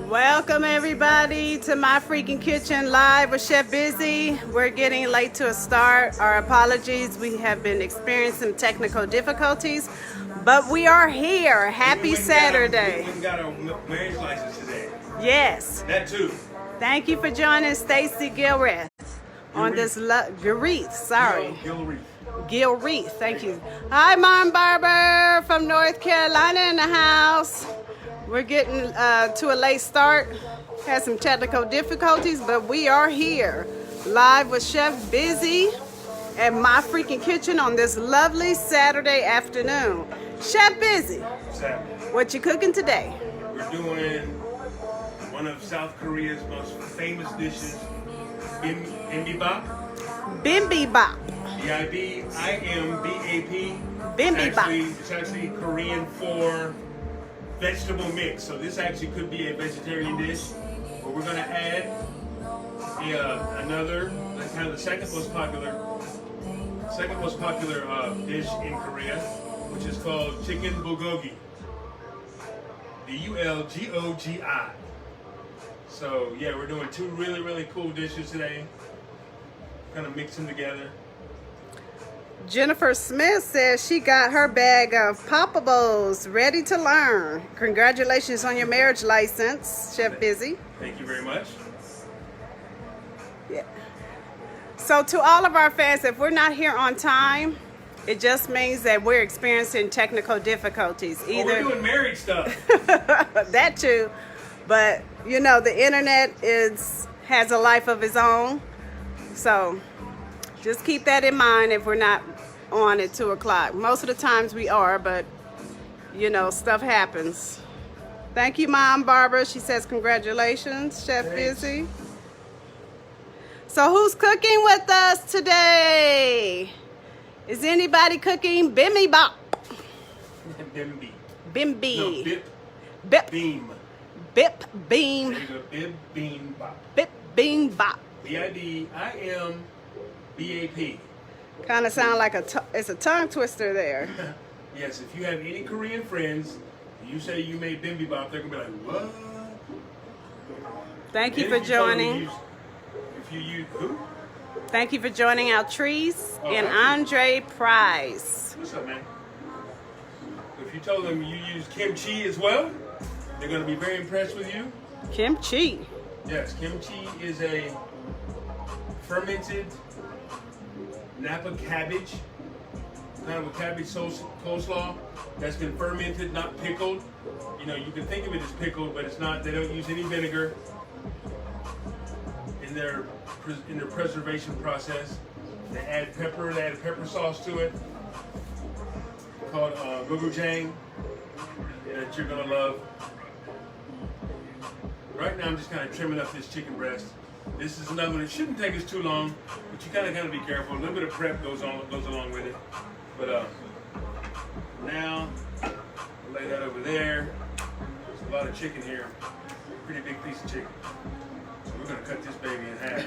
Welcome everybody to My Freaking Kitchen live with Chef Bizzy. We're getting late to a start. Our apologies. We have been experiencing technical difficulties, but we are here. Happy Saturday. We got our marriage license today. Yes. That too. Thank you for joining Stacy Gilreath on this Gilreath. Sorry. Gilreath. Thank you. Hi, Mom Barber from North Carolina in the house. We're getting to a late start. Had some technical difficulties, but we are here live with Chef Bizzy at My Freaking Kitchen on this lovely Saturday afternoon. Chef Bizzy, what you cooking today? We're doing one of South Korea's most famous dishes, Bibimbap. Bibimbap. B-I-B-I-M-B-A-P. Bibimbap. It's actually Korean for vegetable mix. So this actually could be a vegetarian dish, but we're going to add another, kind of the second most popular dish in Korea, which is called chicken bulgogi. B-U-L-G-O-G-I. So yeah, we're doing two really cool dishes today. Kind of mix them together. Jennifer Smith says she got her bag of poppables ready to learn. Congratulations on your marriage license, Chef Bizzy. Thank you very much. Yeah. So to all of our fans, if we're not here on time, it just means that we're experiencing technical difficulties. We're doing married stuff. That too. But you know, the internet has a life of its own. So just keep that in mind if we're not on at 2 o'clock. Most of the times we are, but you know, stuff happens. Thank you, Mom Barbara. She says congratulations, Chef Bizzy. So who's cooking with us today? Is anybody cooking bibimbap? Bimbi. Bimbi. No, bip. Bip. Beam. Bip. Beam. There you go. Bibimbap. Bibimbap. B-I-B-I-M-B-A-P. Kind of sound like it's a tongue twister there. Yes, if you have any Korean friends, you say you made bibimbap, they're gonna be like, what? Thank you for joining. If you use who? Thank you for joining Altrice and Andre Price. What's up, man? If you told them you use kimchi as well, they're gonna be very impressed with you. Kimchi. Yes, kimchi is a fermented Napa cabbage, kind of a cabbage coleslaw that's been fermented, not pickled. You know, you can think of it as pickled, but it's not. They don't use any vinegar in their preservation process. They add pepper. They add a pepper sauce to it called gochujang that you're gonna love. Right now, I'm just kind of trimming up this chicken breast. This is another one. It shouldn't take us too long, but you gotta be careful. A little bit of prep goes along with it. But now we'll lay that over there. There's a lot of chicken here. Pretty big piece of chicken. So we're gonna cut this baby in half.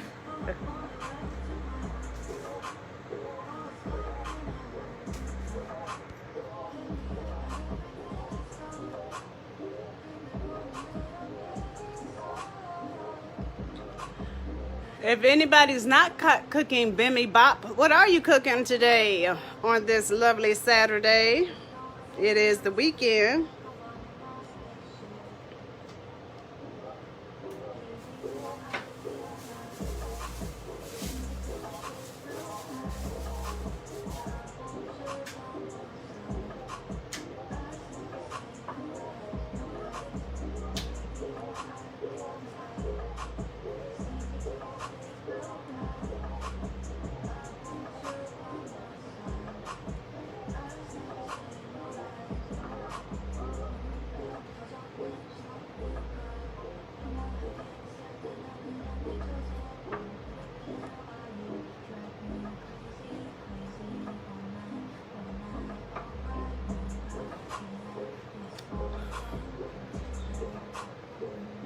If anybody's not cooking bibimbap, what are you cooking today on this lovely Saturday? It is the weekend.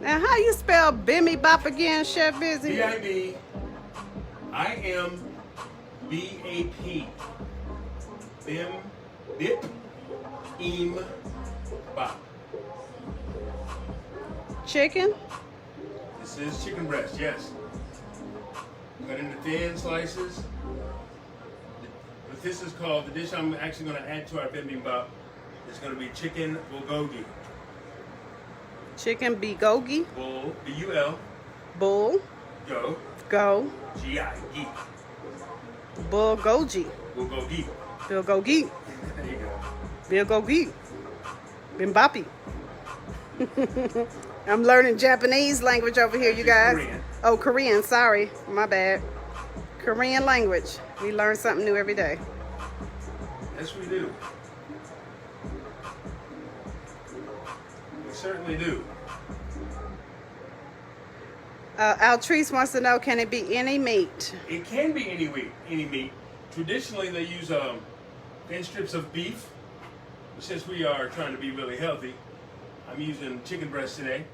And how you spell Bibimbap again, Chef Bizzy? B-I-B-I-M-B-A-P. Bibimbap. Chicken? This is chicken breast, yes. Cut into thin slices. What this is called, the dish I'm actually going to add to our bibimbap is going to be chicken bulgogi. Chicken bulgogi? Bull, B-U-L. Bull. Go. Go. G-I-E. Bulgogi. Bulgogi. Bulgogi. There you go. Bulgogi. Bimbapi. I'm learning Japanese language over here, you guys. Korean. Oh, Korean. Sorry. My bad. Korean language. We learn something new every day. Yes, we do. We certainly do. Altrice wants to know, can it be any meat? It can be any meat. Traditionally, they use thin strips of beef. Since we are trying to be really healthy, I'm using chicken breast today.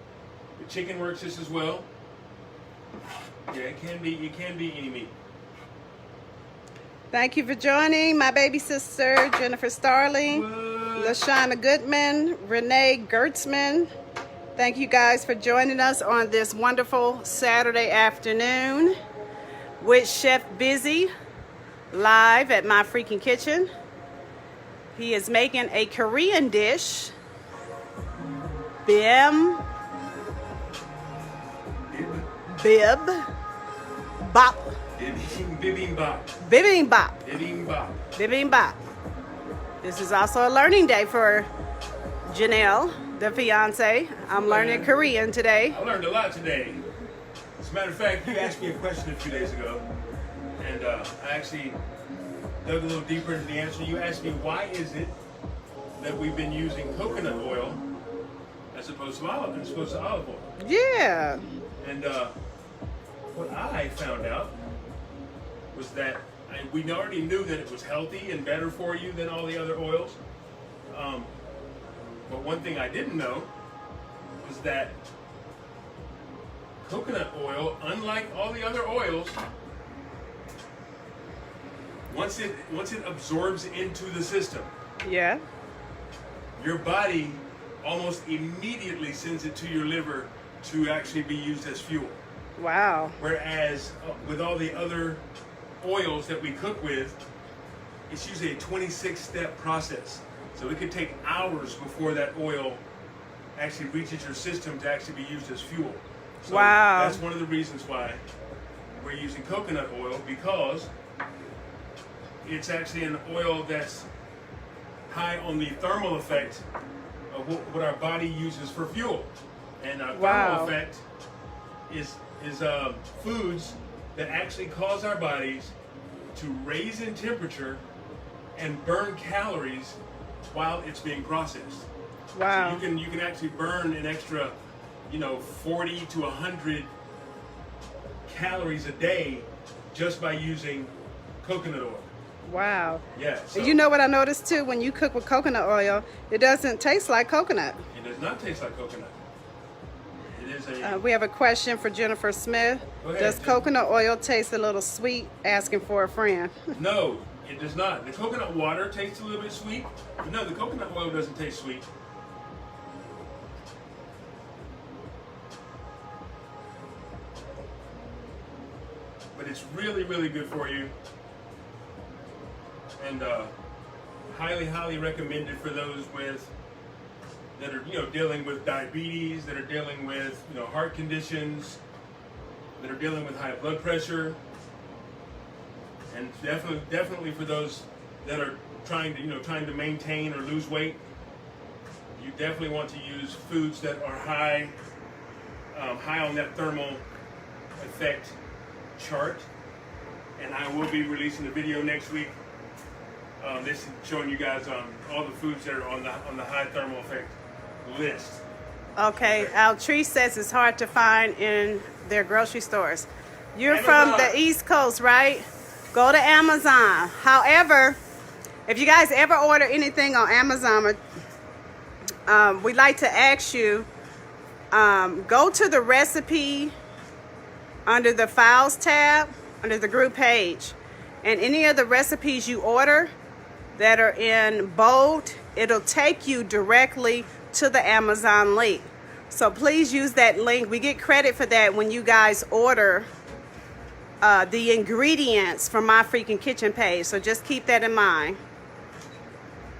The chicken works just as well. Yeah, it can be any meat. Thank you for joining my baby sister, Jennifer Starling, LaShawna Goodman, Renee Gertzman. Thank you guys for joining us on this wonderful Saturday afternoon with Chef Bizzy live at My Freaking Kitchen. He is making a Korean dish, Bibimbap. Bibimbap. This is also a learning day for Janelle, the fiance. I'm learning Korean today. I learned a lot today. As a matter of fact, you asked me a question a few days ago, and I actually dug a little deeper into the answer. You asked me, why is it that we've been using coconut oil as opposed to olive oil? Yeah. And what I found out was that we already knew that it was healthy and better for you than all the other oils. But one thing I didn't know was that coconut oil, unlike all the other oils, once it absorbs into the system, Yeah. your body almost immediately sends it to your liver to actually be used as fuel. Wow. Whereas with all the other oils that we cook with, it's usually a 26-step process. So it could take hours before that oil actually reaches your system to actually be used as fuel. So wow. That's one of the reasons why we're using coconut oil, because it's actually an oil that's high on the thermal effect of what our body uses for fuel. And our thermal effect is foods that actually cause our bodies to raise in temperature and burn calories while it's being processed. Wow. So you can actually burn an extra, 40 to 100 calories a day just by using coconut oil. Wow. Yeah. So you know what I noticed too? When you cook with coconut oil, it doesn't taste like coconut. It does not taste like coconut. It is a. We have a question for Jennifer Smith. Go ahead, Does coconut oil taste a little sweet? Asking for a friend. No, it does not. The coconut water tastes a little bit sweet, but no, the coconut oil doesn't taste sweet. But it's really, really good for you, and highly, highly recommended for those that are dealing with diabetes, that are dealing with heart conditions, that are dealing with high blood pressure, and definitely for those that are trying to maintain or lose weight. You definitely want to use foods that are high on that thermal effect chart. And I will be releasing a video next week. This is showing you guys all the foods that are on the high thermal effect list. Okay, Altrice says it's hard to find in their grocery stores. You're from the East Coast, right? Go to Amazon. However, if you guys ever order anything on Amazon, we'd like to ask you, Go to the recipe under the files tab, under the group page. And any of the recipes you order that are in bold, it'll take you directly to the Amazon link. So please use that link. We get credit for that when you guys order the ingredients from My Freaking Kitchen page. So just keep that in mind.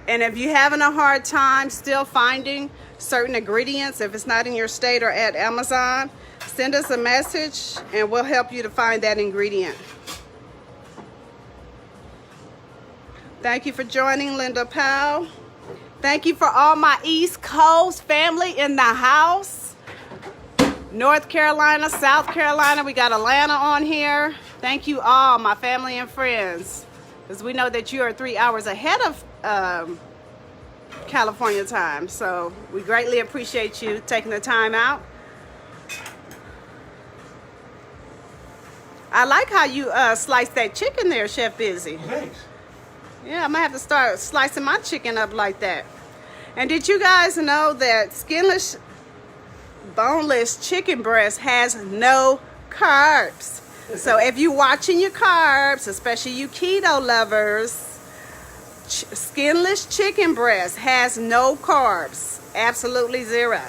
And if you're having a hard time still finding certain ingredients, if it's not in your state or at Amazon, send us a message and we'll help you to find that ingredient. Thank you for joining, Linda Powell. Thank you for all my East Coast family in the house. North Carolina, South Carolina, we got Atlanta on here. Thank you all, my family and friends, because we know that you are 3 hours ahead of California time. So we greatly appreciate you taking the time out. I like how you slice that chicken there, Chef Bizzy. Thanks. Yeah, I'm gonna have to start slicing my chicken up like that. And did you guys know that skinless, boneless chicken breast has no carbs? So if you're watching your carbs, especially you keto lovers, skinless chicken breast has no carbs, absolutely zero.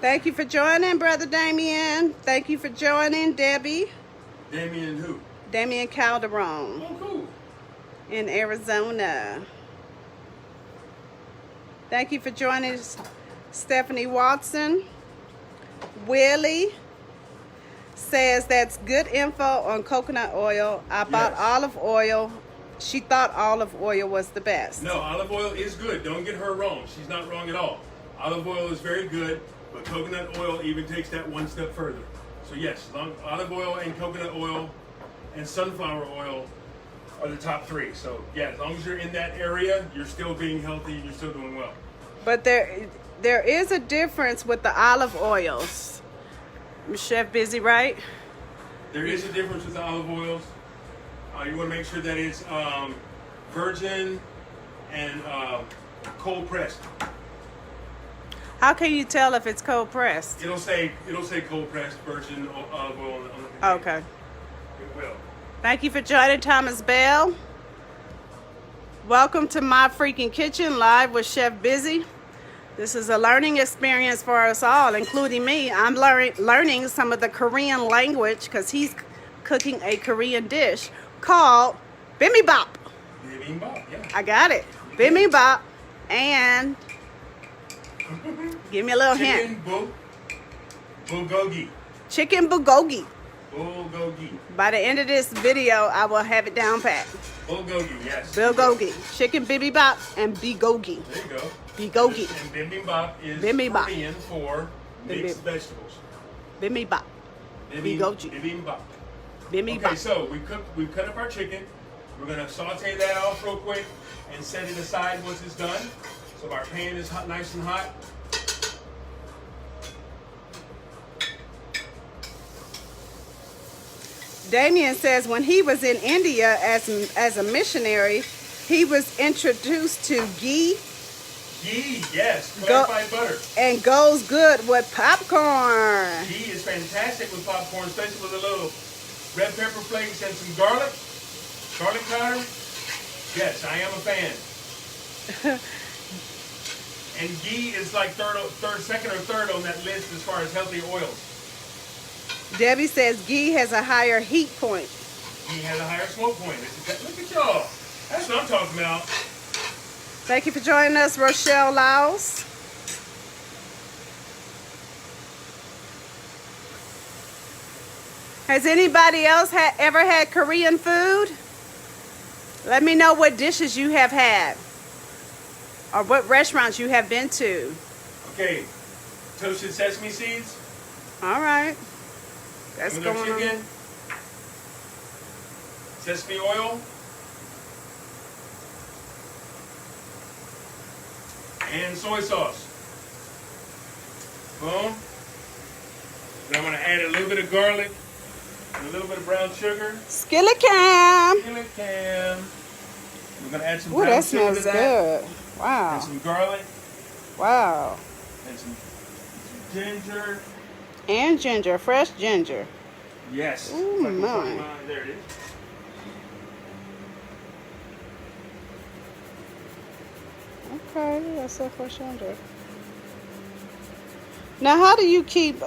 Thank you for joining, Brother Damien. Thank you for joining, Debbie. Damien who? Damien Calderon. Oh, cool. In Arizona. Thank you for joining, Stephanie Watson. Willie says that's good info on coconut oil. I bought olive oil. She thought olive oil was the best. No, olive oil is good. Don't get her wrong. She's not wrong at all. Olive oil is very good, but coconut oil even takes that one step further. So yes, olive oil and coconut oil and sunflower oil are the top three. So yeah, as long as you're in that area, you're still being healthy and you're still doing well. But there is a difference with the olive oils. Chef Bizzy, right? There is a difference with the olive oils. You want to make sure that it's virgin and cold pressed. How can you tell if it's cold pressed? It'll say cold pressed virgin olive oil on the container. Okay. It will. Thank you for joining, Thomas Bell. Welcome to My Freaking Kitchen live with Chef Bizzy. This is a learning experience for us all, including me. I'm learning some of the Korean language because he's cooking a Korean dish called Bibimbap. Bibimbap, yeah. I got it. Bibimbap and give me a little hint. Bulgogi. Chicken bulgogi. Bulgogi. By the end of this video, I will have it down pat. Bulgogi, yes. Bulgogi. Chicken bibimbap and bigogi. There you go. Bigogi. And bibimbap is Bibimbap. Korean for mixed vegetables. Bibimbap. Bigogi. Bibimbap. Bibimbap. Okay, so we've cut up our chicken. We're gonna saute that off real quick and set it aside once it's done. So our pan is hot, nice and hot. Damien says when he was in India as a missionary, he was introduced to ghee. Ghee, yes, clarified butter. And goes good with popcorn. Ghee is fantastic with popcorn, especially with a little red pepper flakes and some garlic powder. Yes, I am a fan. And ghee is like second or third on that list as far as healthy oils. Debbie says ghee has a higher heat point. Ghee has a higher smoke point. Look at y'all. That's what I'm talking about. Thank you for joining us, Rochelle Laos. Has anybody else ever had Korean food? Let me know what dishes you have had or what restaurants you have been to. Okay, toasted sesame seeds. All right. That's with our going chicken. on. Sesame oil. and soy sauce. Boom. Then I'm going to add a little bit of garlic and a little bit of brown sugar. Skillet cam. Skillet cam. We're going to add some Ooh, brown that sugar to smells that. good. Wow. And some garlic. Wow. And some ginger. And ginger, fresh ginger. Yes. Ooh, my. There it is. Okay, that's so fresh ginger. Now, how do you keep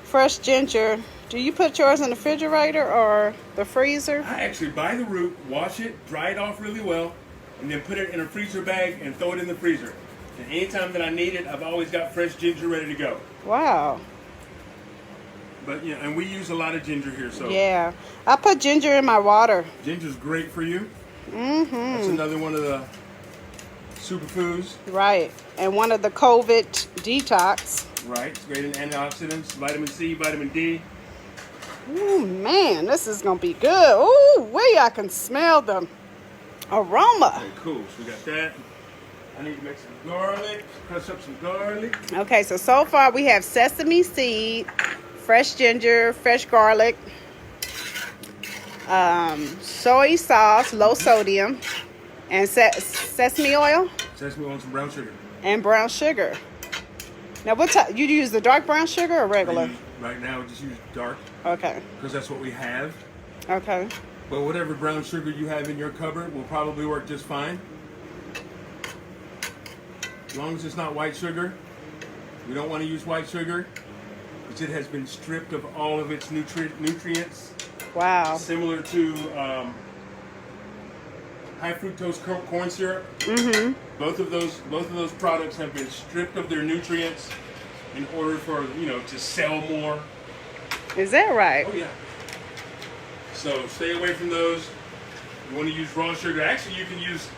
fresh ginger? Do you put yours in the refrigerator or the freezer? I actually buy the root, wash it, dry it off really well, and then put it in a freezer bag and throw it in the freezer. And anytime that I need it, I've always got fresh ginger ready to go. Wow. But yeah, and we use a lot of ginger here, so Yeah, I put ginger in my water. ginger's great for you. Mm-hmm. That's another one of the superfoods. Right, and one of the COVID detox. Right, it's great in antioxidants, vitamin C, vitamin D. Ooh, man, this is gonna be good. Ooh, wait, I can smell the aroma. Okay, cool. So we got that. I need to make some garlic. Crush up some garlic. Okay, so far we have sesame seed, fresh ginger, fresh garlic, soy sauce, low sodium, and sesame oil Sesame oil and some brown sugar. and brown sugar. Now, what type? You use the dark brown sugar or regular? Right now, we just use dark Okay. because that's what we have. Okay. But whatever brown sugar you have in your cupboard will probably work just fine. As long as it's not white sugar. We don't want to use white sugar because it has been stripped of all of its nutrients. Wow. Similar to high fructose corn syrup. Mm-hmm. Both of those products have been stripped of their nutrients in order for to sell more. Is that right? Oh yeah. So stay away from those. You want to use raw sugar. Actually, you can use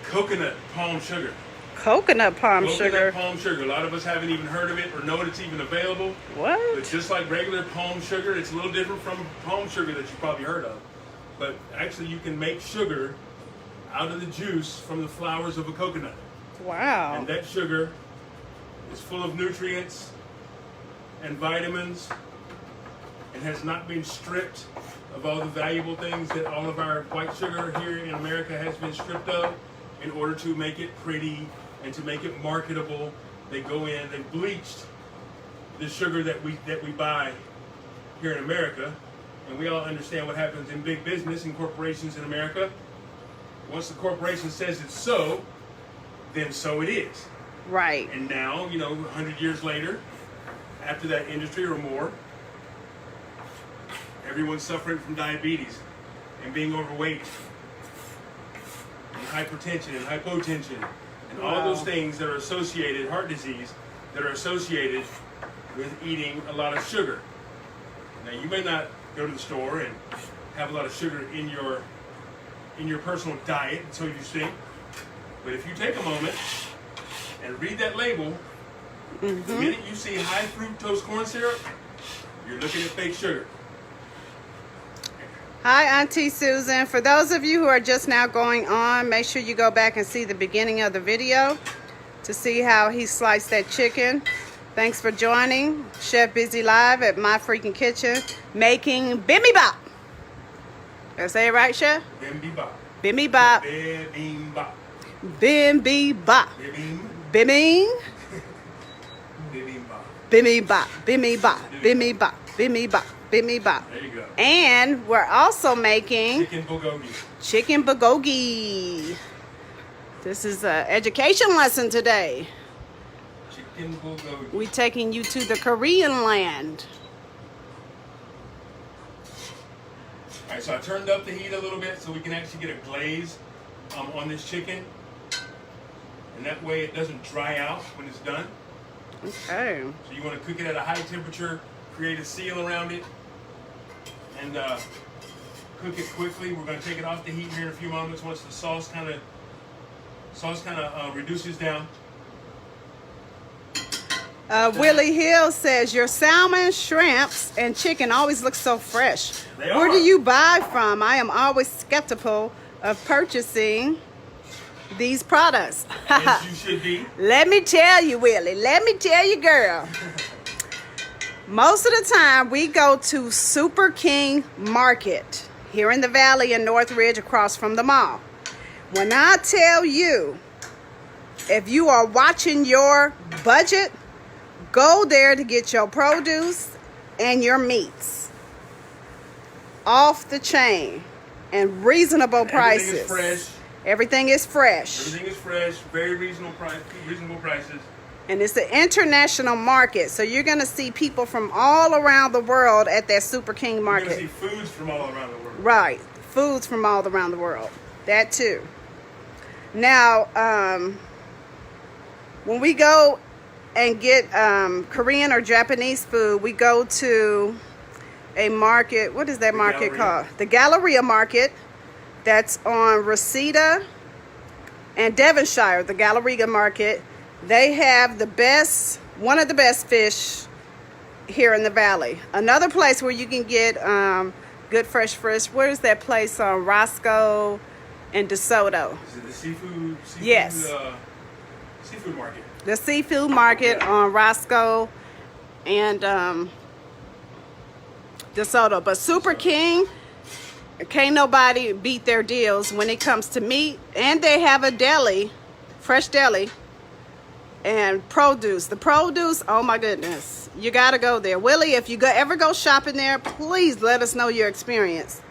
coconut palm sugar. Coconut palm Coconut sugar. palm sugar. A lot of us haven't even heard of it or know it's even available. What? But just like regular palm sugar, it's a little different from palm sugar that you probably heard of. But actually, you can make sugar out of the juice from the flowers of a coconut. Wow. And that sugar is full of nutrients and vitamins and has not been stripped of all the valuable things that all of our white sugar here in America has been stripped of in order to make it pretty and to make it marketable. They go in, they bleached the sugar that we buy here in America, and we all understand what happens in big business and corporations in America. Once the corporation says it's so, then so it is. Right. And now, 100 years later, after that industry or more, everyone's suffering from diabetes and being overweight and hypertension and hypotension and all those things that are associated, heart disease, that are associated with eating a lot of sugar. Now, you may not go to the store and have a lot of sugar in your personal diet, so you think, but if you take a moment and read that label, the minute you see high fructose corn syrup, you're looking at fake sugar. Hi, Auntie Susan. For those of you who are just now going on, make sure you go back and see the beginning of the video to see how he sliced that chicken. Thanks for joining Chef Bizzy Live at My Freaking Kitchen, making Bibimbap. Did I say it right, Chef? Bibimbap. Bibimbap. Bibimbap. Bibimbap. Bibbing. Bibimbap. Bibimbap. Bibimbap. Bibimbap. Bibimbap. Bibimbap. There you go. And we're also making Chicken bulgogi. chicken bulgogi. This is an education lesson today. Chicken bulgogi. We're taking you to the Korean land. All right, so I turned up the heat a little bit so we can actually get a glaze on this chicken. And that way it doesn't dry out when it's done. Okay. So you want to cook it at a high temperature, create a seal around it, and cook it quickly. We're going to take it off the heat here in a few moments once the sauce kind of reduces down. Willie Hill says, your salmon, shrimps, and chicken always look so fresh. They Where are. do you buy from? I am always skeptical of purchasing these products. As you should be. Let me tell you, Willie. Let me tell you, girl. Most of the time, we go to Super King Market here in the Valley in Northridge across from the mall. When I tell you, if you are watching your budget, go there to get your produce and your meats off the chain and reasonable prices. Everything is fresh. Everything is fresh. Everything is fresh. Very reasonable prices. And it's an international market, so you're going to see people from all around the world at that Super King Market. You're going to see foods from all around the world. Right. Foods from all around the world. That too. Now, when we go and get Korean or Japanese food, we go to a market. What is that market called? The Galleria Market. That's on Reseda and Devonshire, the Galleria Market. They have one of the best fish here in the Valley. Another place where you can get good fresh fish. Where is that place on Roscoe and DeSoto? Is it the seafood? Yes. Seafood market. The seafood market on Roscoe and DeSoto. But Super King, can't nobody beat their deals when it comes to meat. And they have a deli, fresh deli, and produce. The produce, oh my goodness. You got to go there. Willie, if you ever go shopping there, please let us know your experience.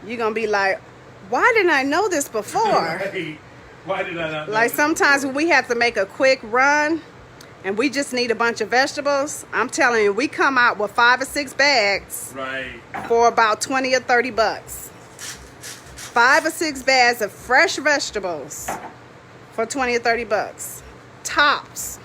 You're going to be like, why didn't I know this before? Right. Why did I not know Like this sometimes before? when we have to make a quick run and we just need a bunch of vegetables, I'm telling you, we come out with 5 or 6 bags for about 20 or 30 bucks. 5 or 6 bags of fresh vegetables for 20 or 30 bucks. Tops.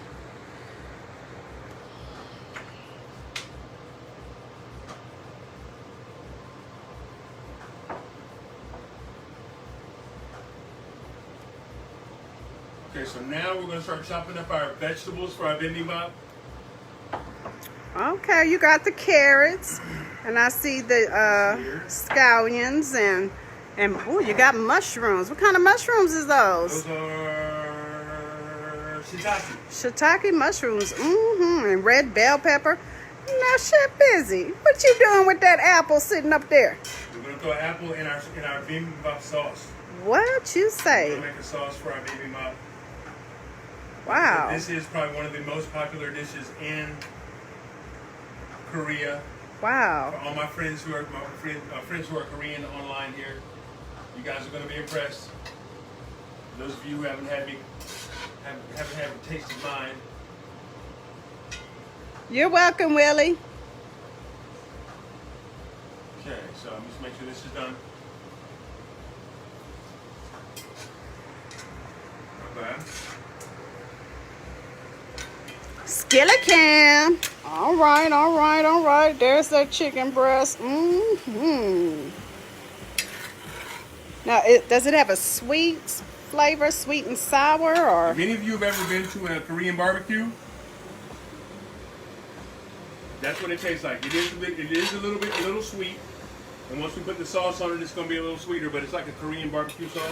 Okay, so now we're going to start chopping up our vegetables for our bibimbap. Okay, you got the carrots, and I see the scallions, and oh, you got mushrooms. What kind of mushrooms is those? Those are shiitake. Shiitake mushrooms, and red bell pepper. Now, Chef Bizzy, what you doing with that apple sitting up there? We're going to throw an apple in our bibimbap sauce. What you We're say? going to make a sauce for our bibimbap. Wow. So this is probably one of the most popular dishes in Korea. Wow. For all my friends who are friends who are Korean online here, you guys are going to be impressed. Those of you who haven't had a taste of mine. You're welcome, Willie. Okay, so I'm just make sure this is done. Okay. Skillet cam. All right, all right, all right. There's that chicken breast. Now, does it have a sweet flavor, sweet and sour, or? If any of you have ever been to a Korean barbecue, that's what it tastes like. It is a little sweet, and once we put the sauce on it, it's going to be a little sweeter. But it's like a Korean barbecue sauce.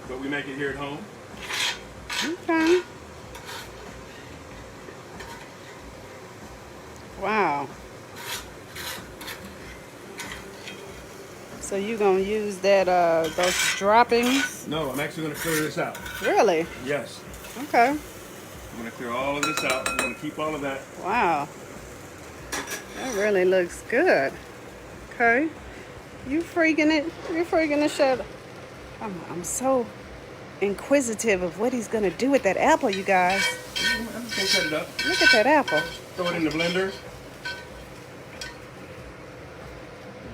But we make it here at home. Okay. Wow. So you gonna use that those droppings? No, I'm actually going to clear this out. Really? Yes. Okay. I'm going to clear all of this out. I'm going to keep all of that. Wow. That really looks good. Okay. You're freaking the shit. I'm so inquisitive of what he's gonna do with that apple, you guys. I'm just going to cut it up. Look at that apple. Throw it in the blender.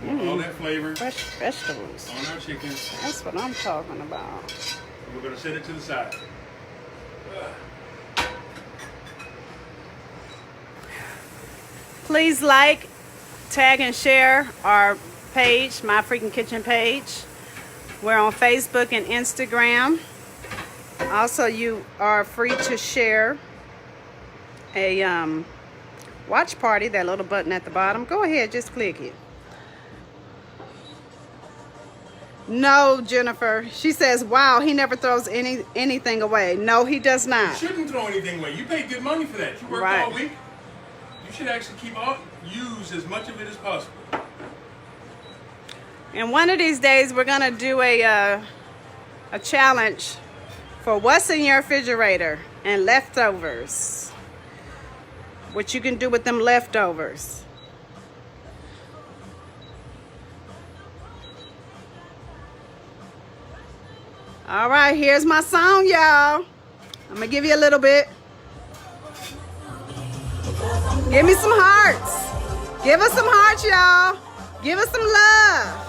All that flavor Fresh vegetables. on our chicken. That's what I'm talking about. We're going to set it to the side. Please like, tag, and share our page, My Freaking Kitchen page. We're on Facebook and Instagram. Also, you are free to share a watch party, that little button at the bottom. Go ahead, just click it. No, Jennifer. She says, wow, he never throws anything away. No, he does You not. shouldn't throw anything away. You paid good money for that. You worked all week. You should actually use as much of it as possible. And one of these days, we're going to do a challenge for what's in your refrigerator and leftovers. What you can do with them leftovers. All right, here's my song, y'all. I'm gonna give you a little bit. Give me some hearts. Give us some hearts, y'all. Give us some love.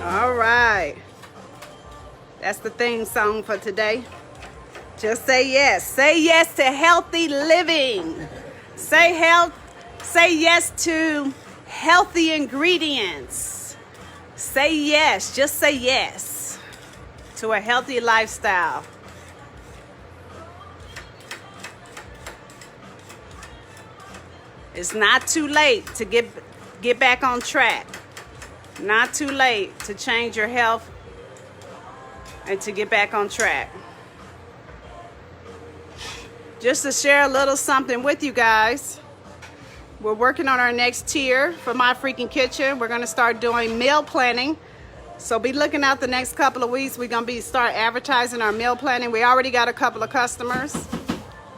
All right. That's the theme song for today. Just say yes. Say yes to healthy living. Say yes to healthy ingredients. Say yes. Just say yes to a healthy lifestyle. It's not too late to get back on track. Not too late to change your health and to get back on track. Just to share a little something with you guys, we're working on our next tier for My Freaking Kitchen. We're going to start doing meal planning. So be looking out the next couple of weeks. We're going to start advertising our meal planning. We already got a couple of customers.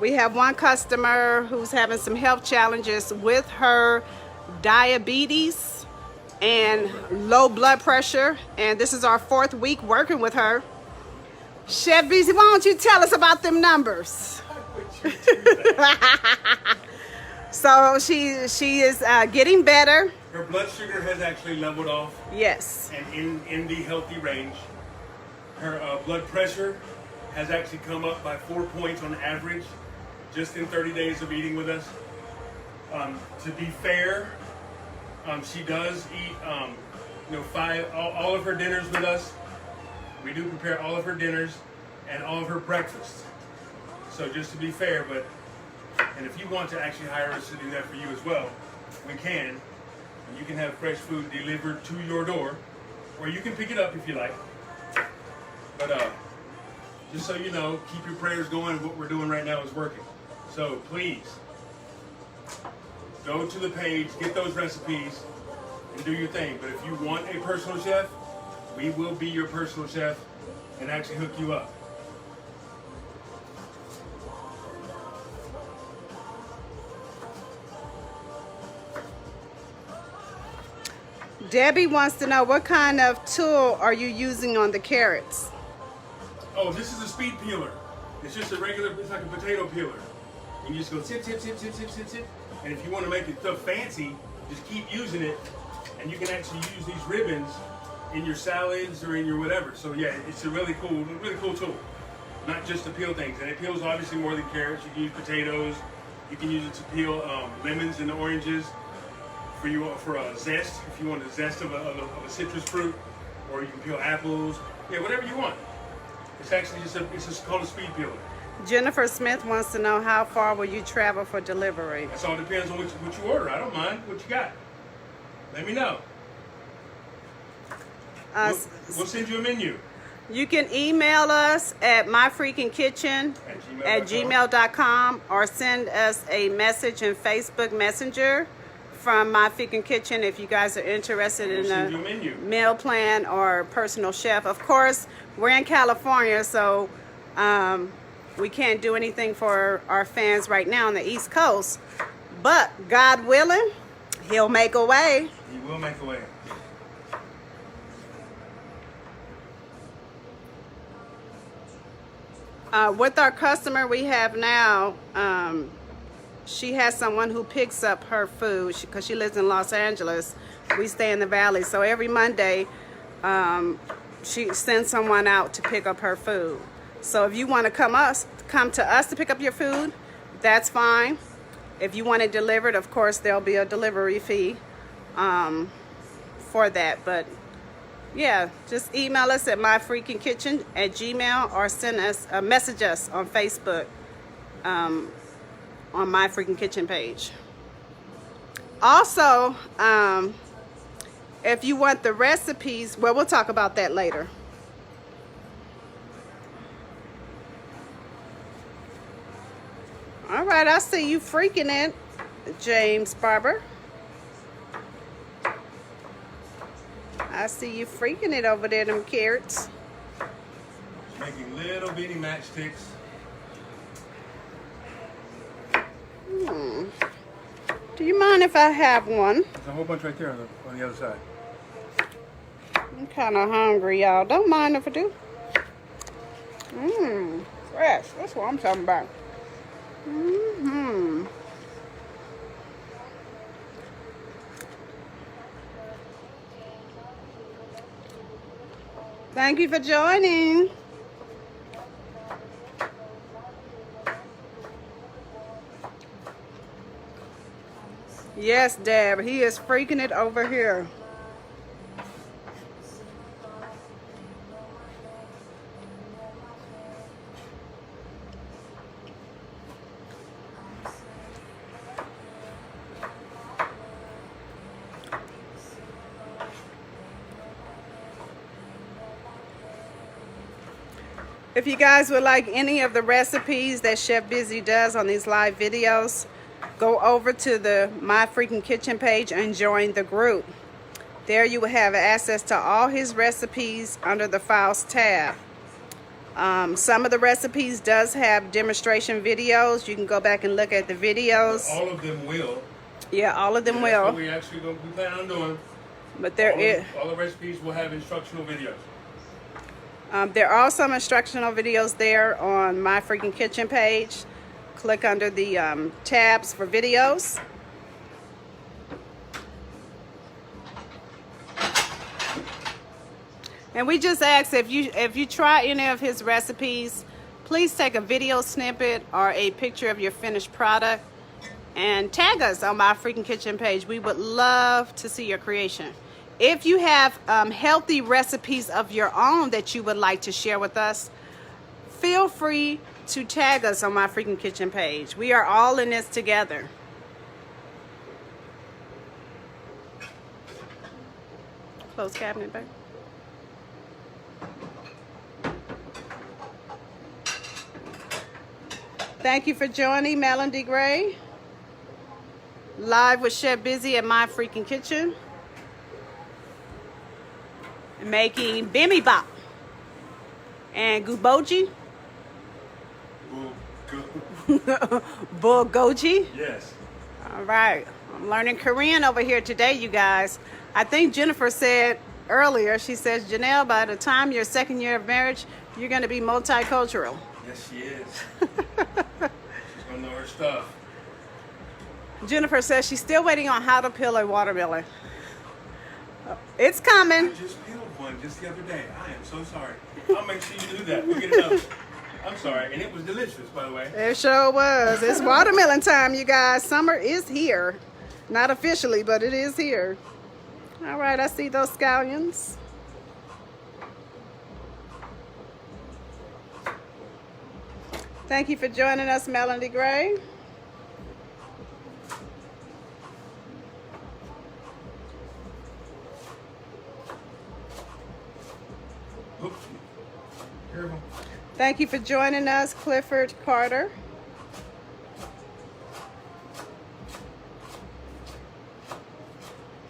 We have one customer who's having some health challenges with her diabetes and low blood pressure, and this is our 4th week working with her. Chef Bizzy, why don't you tell us about them numbers? So she is getting better. Her blood sugar has actually leveled off. Yes. And in the healthy range. Her blood pressure has actually come up by 4 points on average, just in 30 days of eating with us. To be fair, she does eat, all of her dinners with us. We do prepare all of her dinners and all of her breakfasts. So just to be fair, and if you want to actually hire us to do that for you as well, we can. And you can have fresh food delivered to your door, or you can pick it up if you like. But just so you know, keep your prayers going. What we're doing right now is working. So please, go to the page, get those recipes, and do your thing. But if you want a personal chef, we will be your personal chef and actually hook you up. Debbie wants to know, what kind of tool are you using on the carrots? Oh, this is a speed peeler. It's just it's like a potato peeler. And you just go sip, sip, sip, sip, sip, sip, sip. And if you want to make it stuff fancy, just keep using it. And you can actually use these ribbons in your salads or in your whatever. So yeah, it's a really cool tool. Not just to peel things. And it peels obviously more than carrots. You can use potatoes. You can use it to peel lemons and oranges for a zest, if you want a zest of a citrus fruit, or you can peel apples. Yeah, whatever you want. It's actually just called a speed peeler. Jennifer Smith wants to know, how far will you travel for delivery? That all depends on what you order. I don't mind what you got. Let me know. We'll send you a menu. You can email us at myfreakingkitchen@gmail.com or send us a message in Facebook Messenger from My Freaking Kitchen if you guys are interested in a meal plan or personal chef. Of course, we're in California, so we can't do anything for our fans right now on the East Coast. But God willing, He'll make a way. He will make a way. With our customer we have now, she has someone who picks up her food because she lives in Los Angeles. We stay in the Valley, so every Monday she sends someone out to pick up her food. So if you want to come to us to pick up your food, that's fine. If you want it delivered, of course, there'll be a delivery fee for that. But yeah, just email us at myfreakingkitchen@gmail or send us message us on Facebook on My Freaking Kitchen page. Also, if you want the recipes, well, we'll talk about that later. All right, I see you freaking it, James Barber. I see you freaking it over there, them carrots. Making little bitty matchsticks. Do you mind if I have one? There's a whole bunch right there on the other side. I'm kind of hungry, y'all. Don't mind if I do. Fresh. That's what I'm talking about. Thank you for joining. Yes, Deb, he is freaking it over here. If you guys would like any of the recipes that Chef Bizzy does on these live videos, go over to the My Freaking Kitchen page and join the group. There you will have access to all his recipes under the Files tab. Some of the recipes does have demonstration videos. You can go back and look at the videos. All of them will. Yeah, all of them will. That's what we actually plan on doing. But all the recipes will have instructional videos. There are some instructional videos there on My Freaking Kitchen page. Click under the tabs for videos. And we just ask if you try any of his recipes, please take a video snippet or a picture of your finished product and tag us on My Freaking Kitchen page. We would love to see your creation. If you have healthy recipes of your own that you would like to share with us, feel free to tag us on My Freaking Kitchen page. We are all in this together. Close cabinet back. Thank you for joining Melody Gray. Live with Chef Bizzy at My Freaking Kitchen. Making Bibimbap and guboji. Bulgogi. Yes. All right. I'm learning Korean over here today, you guys. I think Jennifer said earlier, she says, Janelle, by the time your second year of marriage, you're going to be multicultural. Yes, she is. She's going to know her stuff. Jennifer says she's still waiting on how to peel a watermelon. It's coming. I just peeled one just the other day. I am so sorry. I'll make sure you do that. We'll get it up. I'm sorry. And it was delicious, by the way. It sure was. It's watermelon time, you guys. Summer is here. Not officially, but it is here. All right, I see those scallions. Thank you for joining us, Melody Gray. Oops. Careful. Thank you for joining us, Clifford Carter.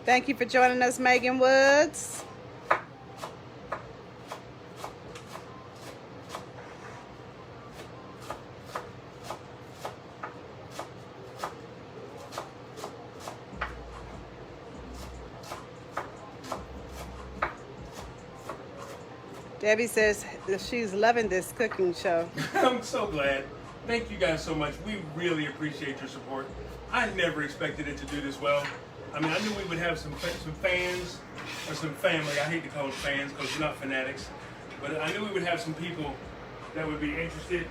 Thank you for joining us, Megan Woods. Debbie says that she's loving this cooking show. I'm so glad. Thank you guys so much. We really appreciate your support. I never expected it to do this well. I mean, I knew we would have some fans or some family. I hate to call them fans because we're not fanatics. But I knew we would have some people that would be interested.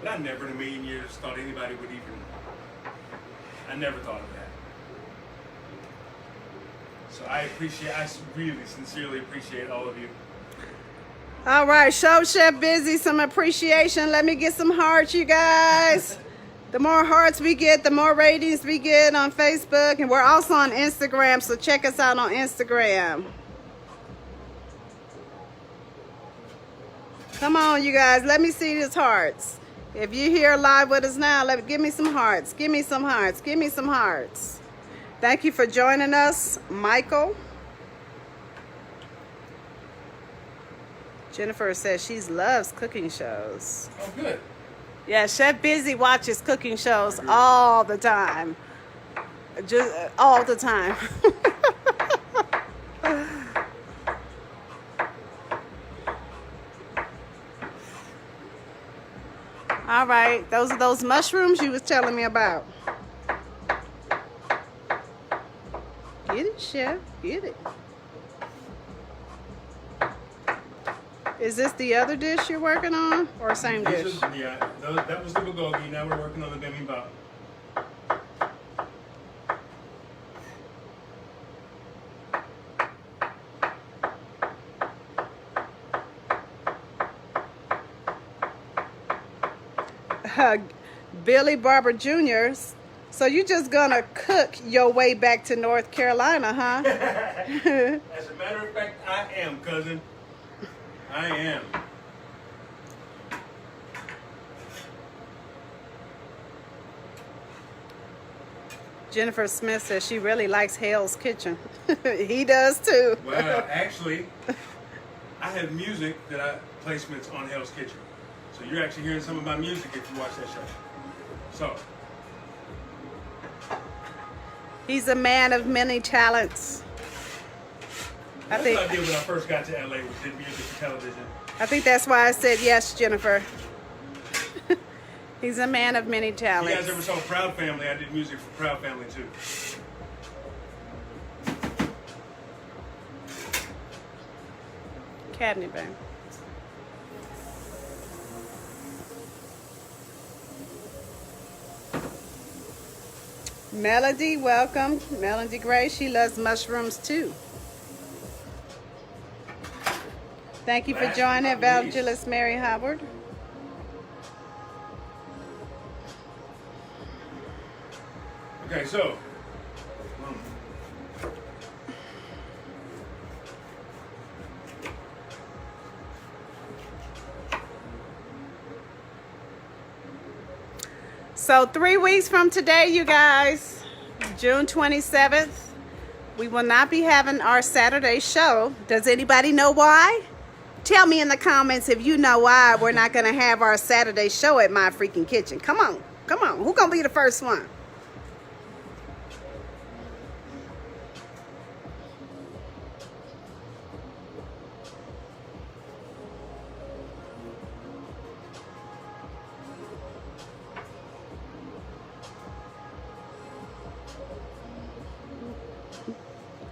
But I never in a million years thought anybody would even. I never thought of that. So I really sincerely appreciate all of you. All right, show Chef Bizzy some appreciation. Let me get some hearts, you guys. The more hearts we get, the more ratings we get on Facebook. And we're also on Instagram, so check us out on Instagram. Come on, you guys. Let me see these hearts. If you're here live with us now, give me some hearts. Give me some hearts. Give me some hearts. Thank you for joining us, Michael. Jennifer says she loves cooking shows. Oh, good. Yeah, Chef Bizzy watches cooking shows all the time. Just all the time. All right, those are those mushrooms you was telling me about. Get it, Chef, get it. Is this the other dish you're working on, or same dish? Yeah, that was the bulgogi. Now we're working on the bibimbap. Billy Barber Jr. So you just gonna cook your way back to North Carolina, huh? As a matter of fact, I am, cousin. I am. Jennifer Smith says she really likes Hell's Kitchen. He does too. Well, actually, I have music placements on Hell's Kitchen. So you're actually hearing some of my music if you watch that show. So. He's a man of many talents. That's what I did when I first got to LA, was did music for television. I think that's why I said yes, Jennifer. He's a man of many talents. You guys ever saw Proud Family? I did music for Proud Family too. Cadney Bang. Melody, welcome. Melody Gray, she loves mushrooms too. Thank you for joining, Evangelist Mary Howard. Okay, so. So 3 weeks from today, you guys, June 27th, we will not be having our Saturday show. Does anybody know why? Tell me in the comments if you know why we're not going to have our Saturday show at My Freaking Kitchen. Come on. Come on. Who's going to be the first one?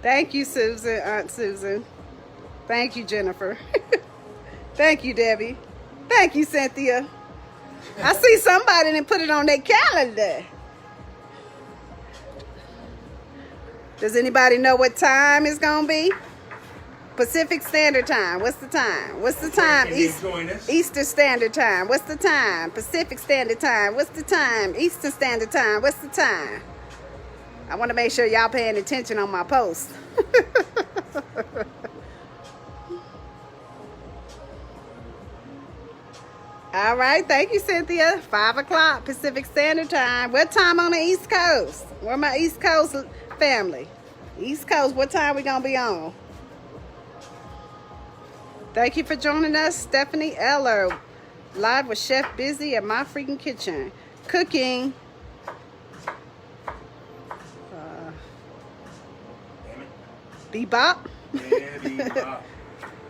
Thank you, Susan, Aunt Susan. Thank you, Jennifer. Thank you, Debbie. Thank you, Cynthia. I see somebody and put it on their calendar. Does anybody know what time it's going to be? Pacific Standard Time. What's the time? What's the time? Eastern Standard Time. What's the time? Pacific Standard Time. What's the time? Eastern Standard Time. What's the time? I want to make sure y'all paying attention on my post. All right, thank you, Cynthia. 5 o'clock Pacific Standard Time. What time on the East Coast? Where my East Coast family? East Coast, what time we gonna be on? Thank you for joining us, Stephanie Eller, live with Chef Bizzy at My Freaking Kitchen, cooking. Bibimbap. Bibimbap.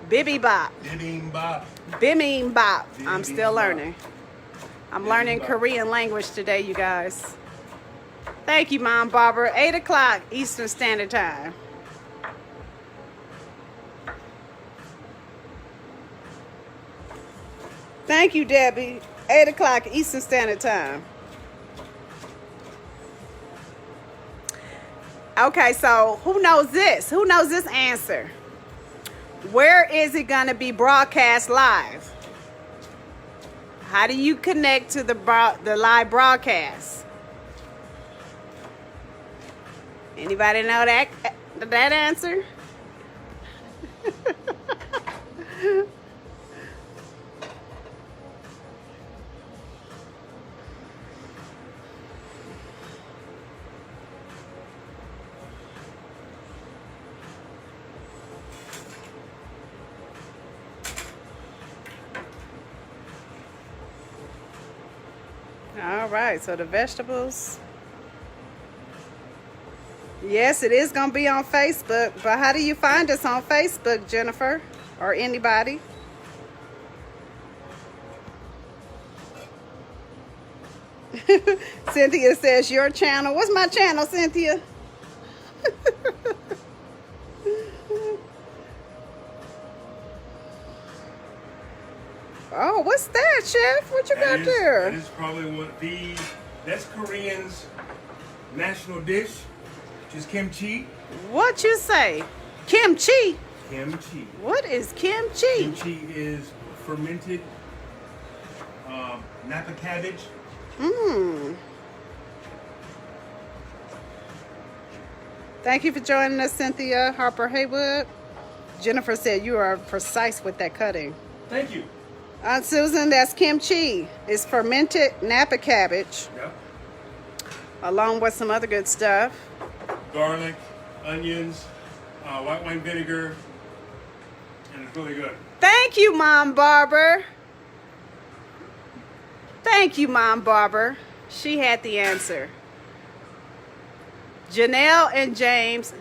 Bibimbap. Bibimbap. Bibimbap. I'm still learning. I'm learning Korean language today, you guys. Thank you, Mom Barbara. 8 o'clock Eastern Standard Time. Thank you, Debbie. 8 o'clock Eastern Standard Time. Okay, so who knows this? Who knows this answer? Where is it going to be broadcast live? How do you connect to the live broadcast? Anybody know that answer? All right, so the vegetables. Yes, it is going to be on Facebook, but how do you find us on Facebook, Jennifer, or anybody? Cynthia says, your channel. What's my channel, Cynthia? Oh, what's that, Chef? What you got there? That is probably that's Korean's national dish, which is kimchi. What you say? Kimchi? Kimchi. What is kimchi? Kimchi is fermented napa cabbage. Thank you for joining us, Cynthia Harper Haywood. Jennifer said you are precise with that cutting. Thank you. Aunt Susan, that's kimchi. It's fermented napa cabbage. Yep. Along with some other good stuff. Garlic, onions, white wine vinegar, and it's really good. Thank you, Mom Barber. Thank you, Mom Barber. She had the answer. Janelle and James,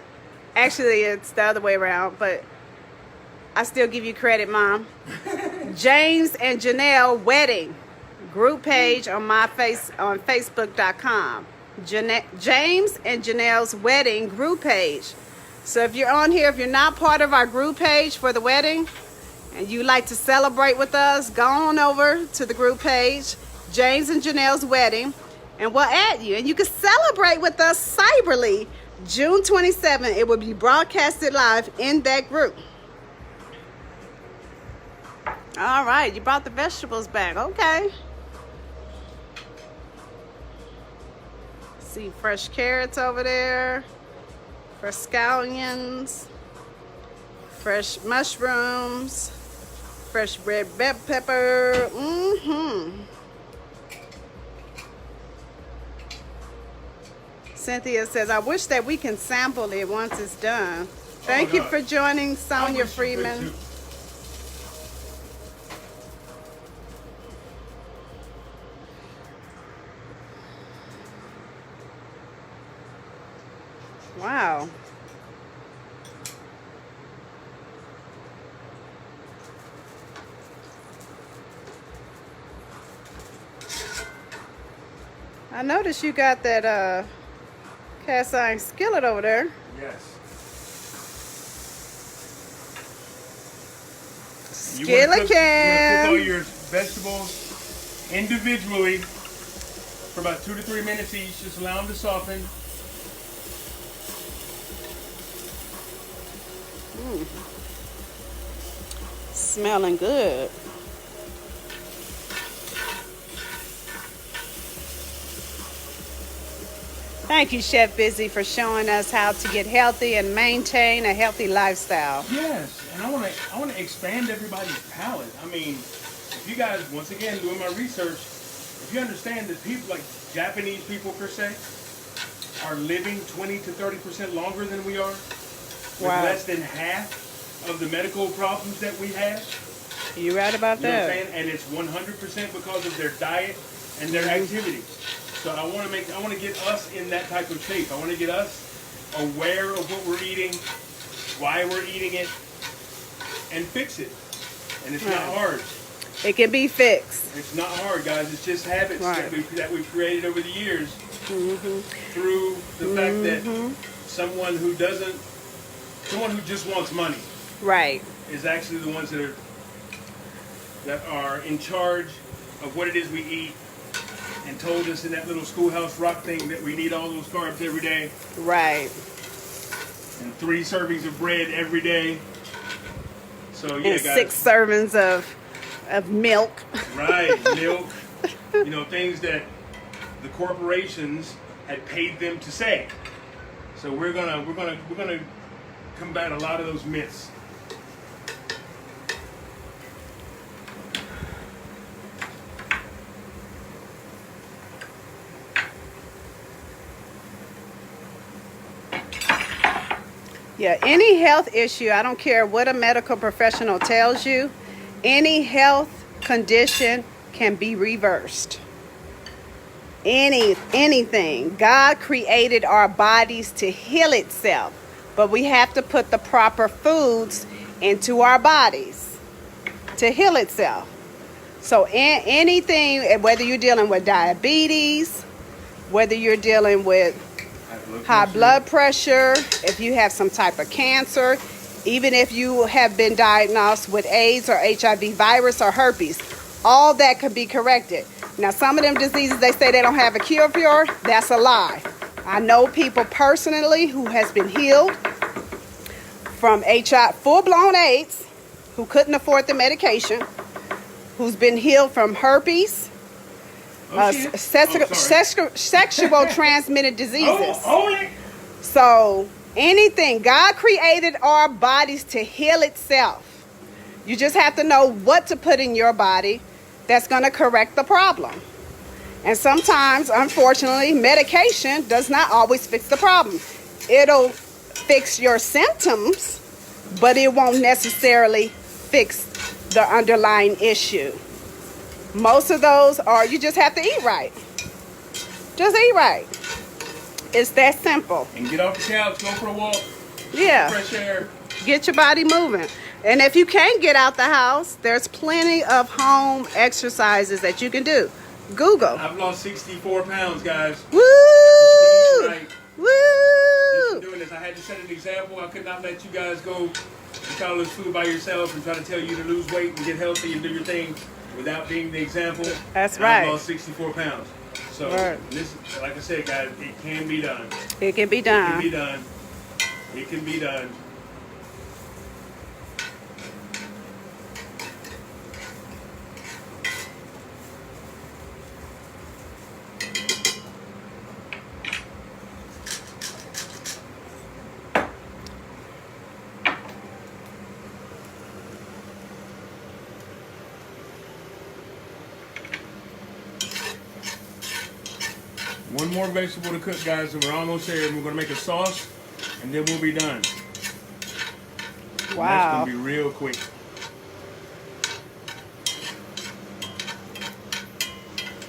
actually it's the other way around, but I still give you credit, Mom. James and Janelle wedding group page on on Facebook.com. James and Janelle's wedding group page. So if you're on here, if you're not part of our group page for the wedding and you like to celebrate with us, go on over to the group page, James and Janelle's wedding, and we'll add you. And you can celebrate with us cyberly June 27th. It will be broadcasted live in that group. All right, you brought the vegetables back. Okay. See fresh carrots over there, fresh scallions, fresh mushrooms, fresh red bell pepper. Cynthia says, I wish that we can sample it once it's done. Thank you for joining, Sonia Freeman. Wow. I noticed you got that cast iron skillet over there. Yes. Skillet can. You want to cook all your vegetables individually for about 2 to 3 minutes each. Just allow them to soften. Smelling good. Thank you, Chef Bizzy, for showing us how to get healthy and maintain a healthy lifestyle. Yes, and I want to expand everybody's palate. I mean, if you guys, once again, doing my research, if you understand that people like Japanese people per se are living 20 to 30% longer than we are, with less than half of the medical problems that we have. You're right about that. You know what I'm saying? And it's 100% because of their diet and their activities. So I want to get us in that type of shape. I want to get us aware of what we're eating, why we're eating it, and fix it. And it's not hard. It can be fixed. It's not hard, guys. It's just habits that we've created over the years through the fact that someone who just wants money, right, is actually the ones that that are in charge of what it is we eat and told us in that little schoolhouse rock thing that we need all those carbs every day. Right. And 3 servings of bread every day. So yeah, And guys. 6 servings of milk. Right, milk. You know, things that the corporations had paid them to say. So we're gonna combat a lot of those myths. Yeah, any health issue, I don't care what a medical professional tells you, any health condition can be reversed. Anything. God created our bodies to heal itself, but we have to put the proper foods into our bodies to heal itself. So anything, whether you're dealing with diabetes, whether you're dealing with high blood pressure, if you have some type of cancer, even if you have been diagnosed with AIDS or HIV virus or herpes, all that can be corrected. Now, some of them diseases, they say they don't have a cure for, that's a lie. I know people personally who has been healed from HIV, full-blown AIDS, who couldn't afford the medication, who's been healed from herpes, sexual transmitted diseases. So anything, God created our bodies to heal itself. You just have to know what to put in your body that's going to correct the problem. And sometimes, unfortunately, medication does not always fix the problem. It'll fix your symptoms, but it won't necessarily fix the underlying issue. Most of those are, you just have to eat right. Just eat right. It's that simple. And get off the couch, go for a walk. Yeah. Fresh air. Get your body moving. And if you can't get out the house, there's plenty of home exercises that you can do. Google. I've lost 64 pounds, guys. Woo! Right. Woo! Just doing this, I had to set an example. I could not let you guys go and try to lose food by yourself and try to tell you to lose weight and get healthy and do your thing without being the example. That's right. I've lost 64 pounds. So, this, like I said, guys, it can be done. It can be done. It can be done. It can be done. One more vegetable to cook, guys, and we're almost there. We're going to make a sauce, and then we'll be done. Wow. And that's going to be real quick.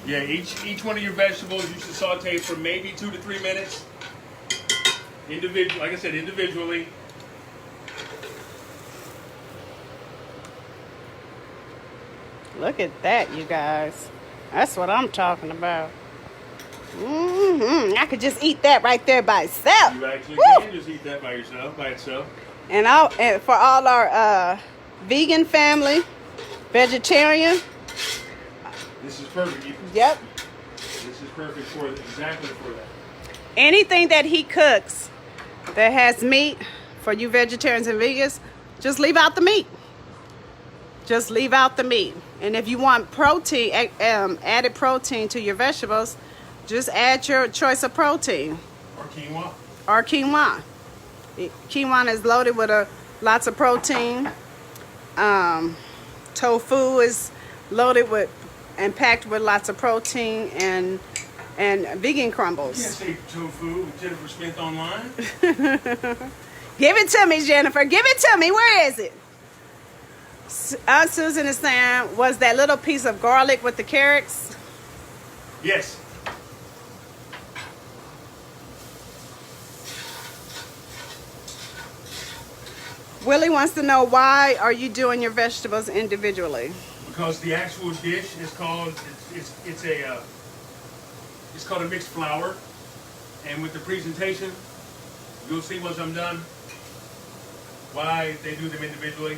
Yeah, each one of your vegetables you should saute for maybe 2 to 3 minutes. Like I said, individually. Look at that, you guys. That's what I'm talking about. I could just eat that right there by itself. You actually can just eat that by itself. And for all our vegan family, vegetarian. This is perfect. Yep. This is perfect exactly for that. Anything that he cooks that has meat, for you vegetarians and vegans, just leave out the meat. Just leave out the meat. And if you want protein, added protein to your vegetables, just add your choice of protein. Or quinoa. Or quinoa. Quinoa is loaded with lots of protein. Tofu is loaded with and packed with lots of protein and vegan crumbles. You can't say tofu with Jennifer Smith online. Give it to me, Jennifer. Give it to me. Where is it? Aunt Susan is saying, was that little piece of garlic with the carrots? Yes. Willie wants to know, why are you doing your vegetables individually? Because the actual dish is called it's called a mixed flour, and with the presentation, you'll see once I'm done why they do them individually.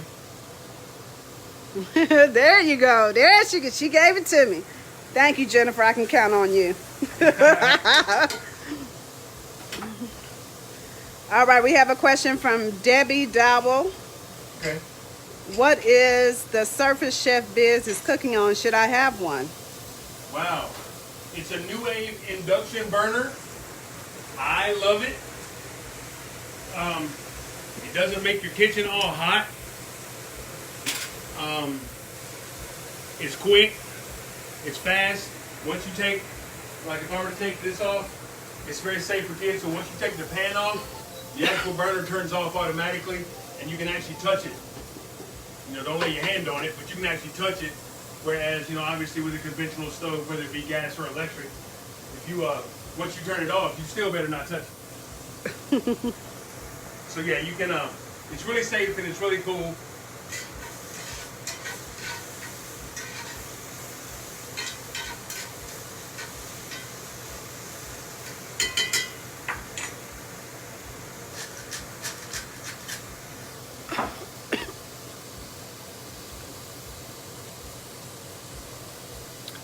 There you go. There she gave it to me. Thank you, Jennifer. I can count on you. All right, we have a question from Debbie Dowell. Okay. What is the surface Chef Biz is cooking on? Should I have one? Wow. It's a new wave induction burner. I love it. It doesn't make your kitchen all hot. It's quick. It's fast. Once you take, like if I were to take this off, it's very safe for kids. So once you take the pan off, the actual burner turns off automatically, and you can actually touch it. You know, don't lay your hand on it, but you can actually touch it. Whereas, you know, obviously with a conventional stove, whether it be gas or electric, if you once you turn it off, you still better not touch it. So yeah, you can. It's really safe and it's really cool.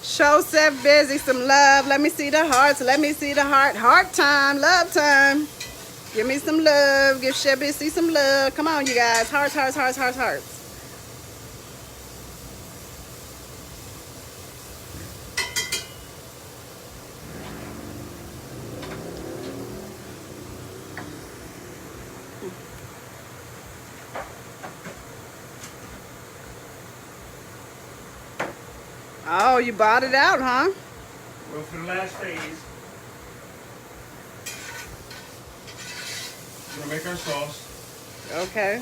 Show Chef Bizzy some love. Let me see the hearts. Let me see the heart. Heart time. Love time. Give me some love. Give Chef Bizzy some love. Come on, you guys. Hearts, hearts, hearts, hearts, hearts. Oh, you bought it out, huh? Well, for the last phase, we're gonna make our sauce. Okay.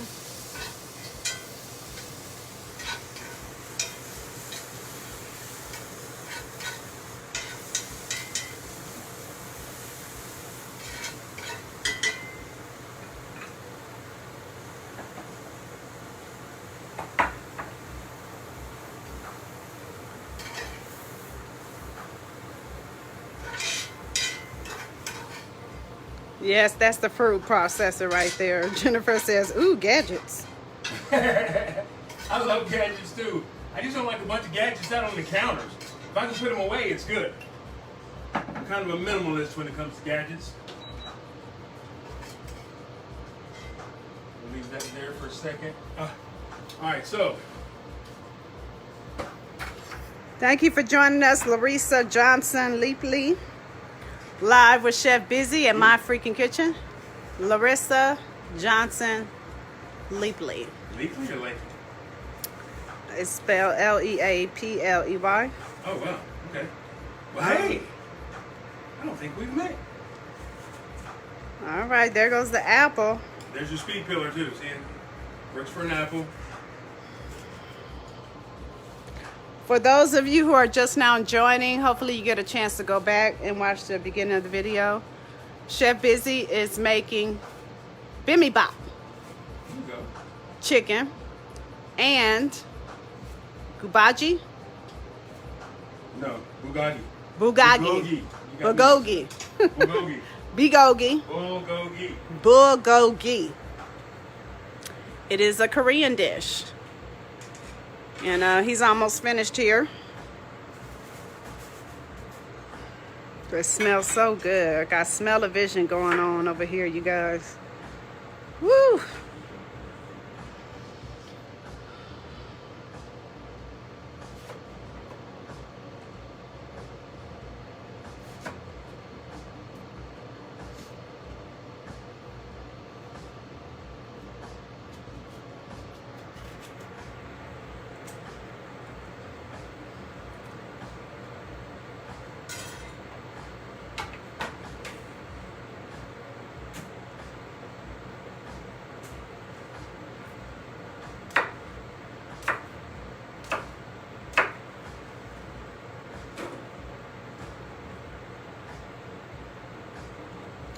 Yes, that's the fruit processor right there. Jennifer says, ooh, gadgets. I love gadgets too. I just don't like a bunch of gadgets out on the counters. If I can put them away, it's good. I'm kind of a minimalist when it comes to gadgets. We'll leave that there for a second. All right, so. Thank you for joining us, Larissa Johnson Leapley. Live with Chef Bizzy at My Freaking Kitchen. Larissa Johnson Leapley. Leapley or Leapley? It's spelled Leapley. Oh, wow. Okay. Well, hey, I don't think we've met. All right, there goes the apple. There's your speed pillar, too. See it? Works for an apple. For those of you who are just now joining, hopefully you get a chance to go back and watch the beginning of the video. Chef Bizzy is making Bibimbap chicken and Gubaji. No, Bulgogi. Bulgogi. Bulgogi. Bigogi. Bulgogi. Bulgogi. It is a Korean dish. And he's almost finished here. It smells so good. I got smell-o-vision going on over here, you guys. Woo!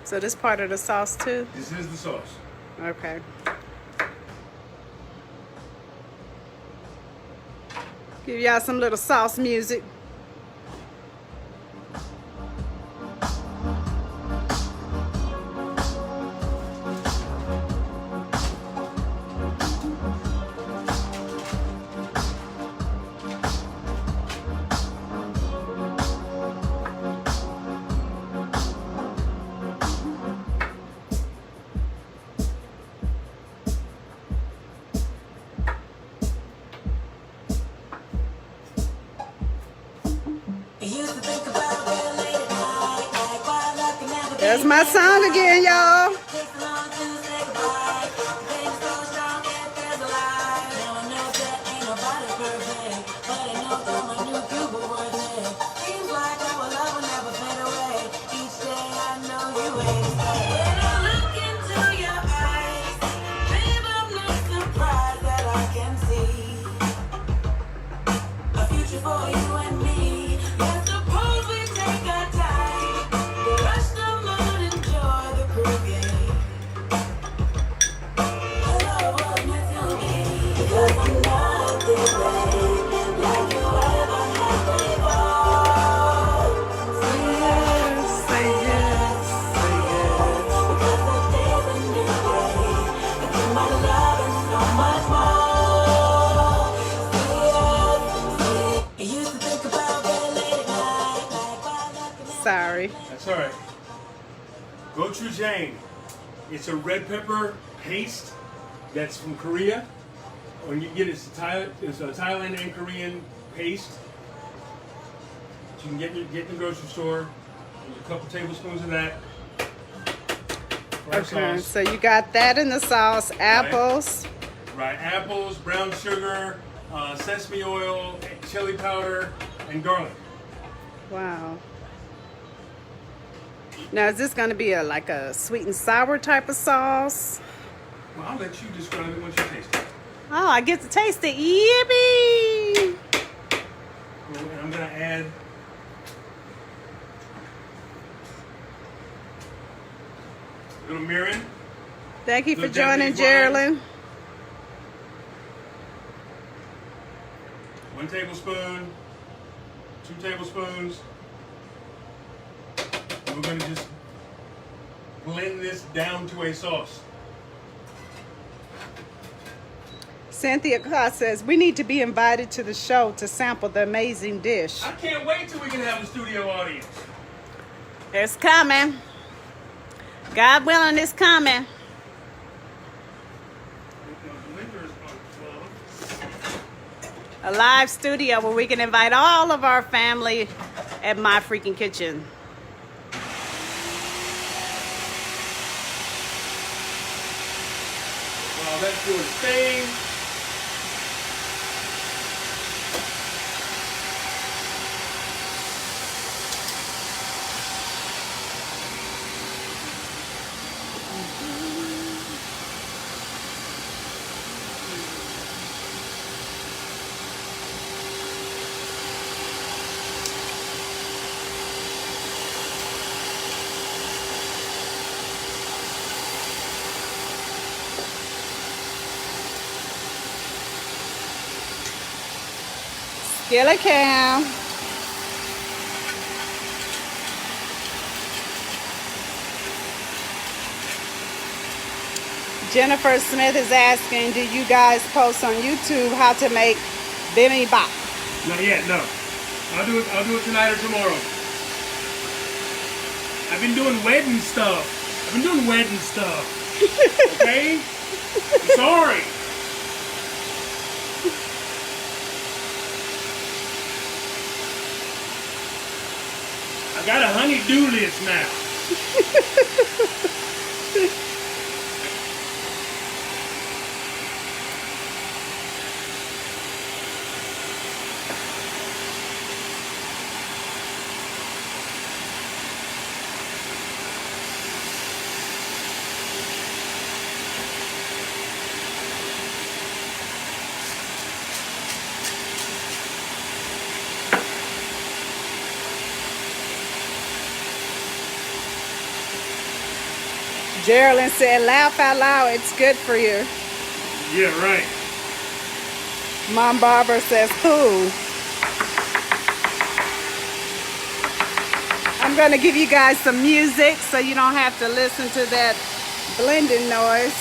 So this part of the sauce too? This is the sauce. Okay. Give y'all some little sauce music. That's my song again, y'all. Sorry. That's all right. Gochujang. It's a red pepper paste that's from Korea. When you get it's a Thailand and Korean paste. You can get in the grocery store. There's a couple tablespoons of that. Okay, so you got that in the sauce. Apples. Right, apples, brown sugar, sesame oil, chili powder, and garlic. Wow. Now, is this going to be like a sweet and sour type of sauce? Well, I'll let you describe it once you taste it. Oh, I get to taste it. Yippee! And I'm going to add a little mirin. Thank you for joining, Geraldine. 1 tablespoon, 2 tablespoons. We're going to just blend this down to a sauce. Cynthia Claus says, we need to be invited to the show to sample the amazing dish. I can't wait till we can have a studio audience. It's coming. God willing, it's coming. A live studio where we can invite all of our family at my freaking kitchen. While that's doing its thing, Skillet cam. Jennifer Smith is asking, do you guys post on YouTube how to make bibimbap? not yet, no. I'll do it tonight or tomorrow. I've been doing wedding stuff. Okay? I'm sorry. I got a honey-do list now. Geraldine said, laugh out loud, it's good for you. Yeah, right. Mom Barbara says, who? I'm going to give you guys some music so you don't have to listen to that blending noise.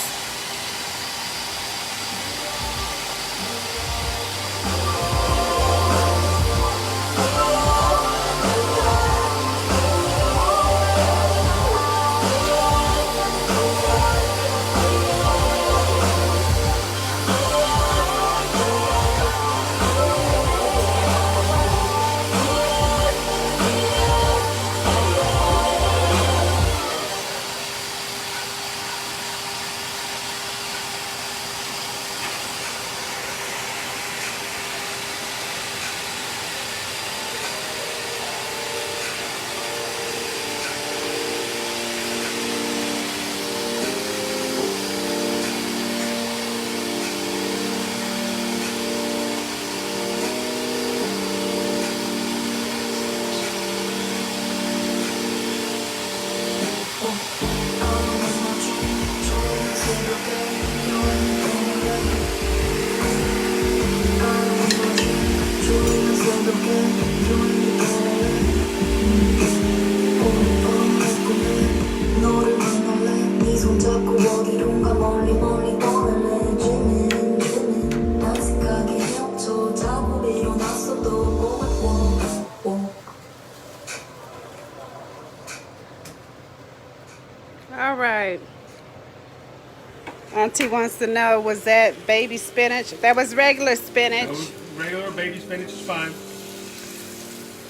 Auntie wants to know, was that baby spinach? That was regular spinach. No, regular baby spinach is fine.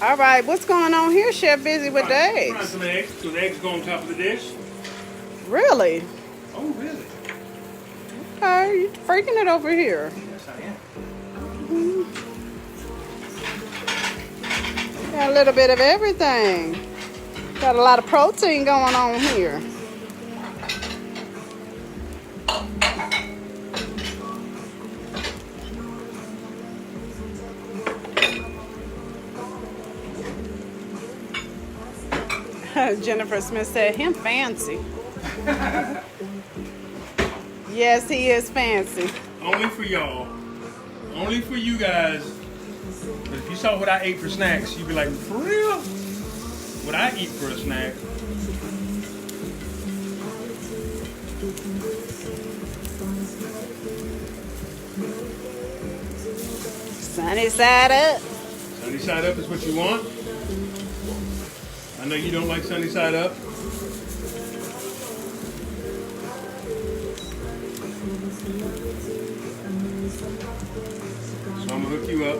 All right, what's going on here, Chef Bizzy, with the Frying eggs? some eggs. So the eggs go on top of the dish. Really? Oh, really? Okay, you freaking it over here. Yes, I am. Got a little bit of everything. Got a lot of protein going on here. Jennifer Smith said, him fancy. Yes, he is fancy. Only for y'all. Only for you guys. But if you saw what I ate for snacks, you'd be like, for real? What I eat for a snack? Sunny side up. Sunny side up is what you want. I know you don't like sunny side up. So I'm gonna hook you up.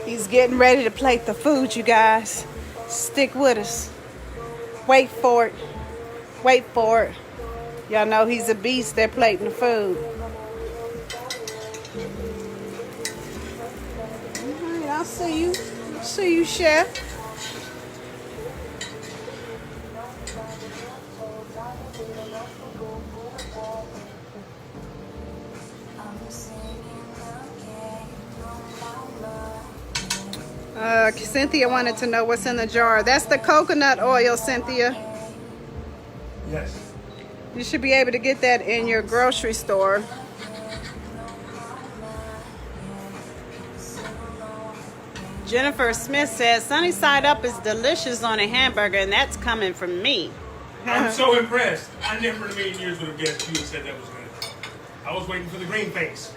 He's getting ready to plate the food, you guys. Stick with us. Wait for it. Wait for it. Y'all know he's a beast at plating the food. All right, I'll see you. See you, Chef. Cynthia wanted to know what's in the jar. That's the coconut oil, Cynthia. Yes. You should be able to get that in your grocery store. Jennifer Smith says, sunny side up is delicious on a hamburger, and that's coming from me. I'm so impressed. I never in a million years would have guessed you would have said that was good. I was waiting for the green face.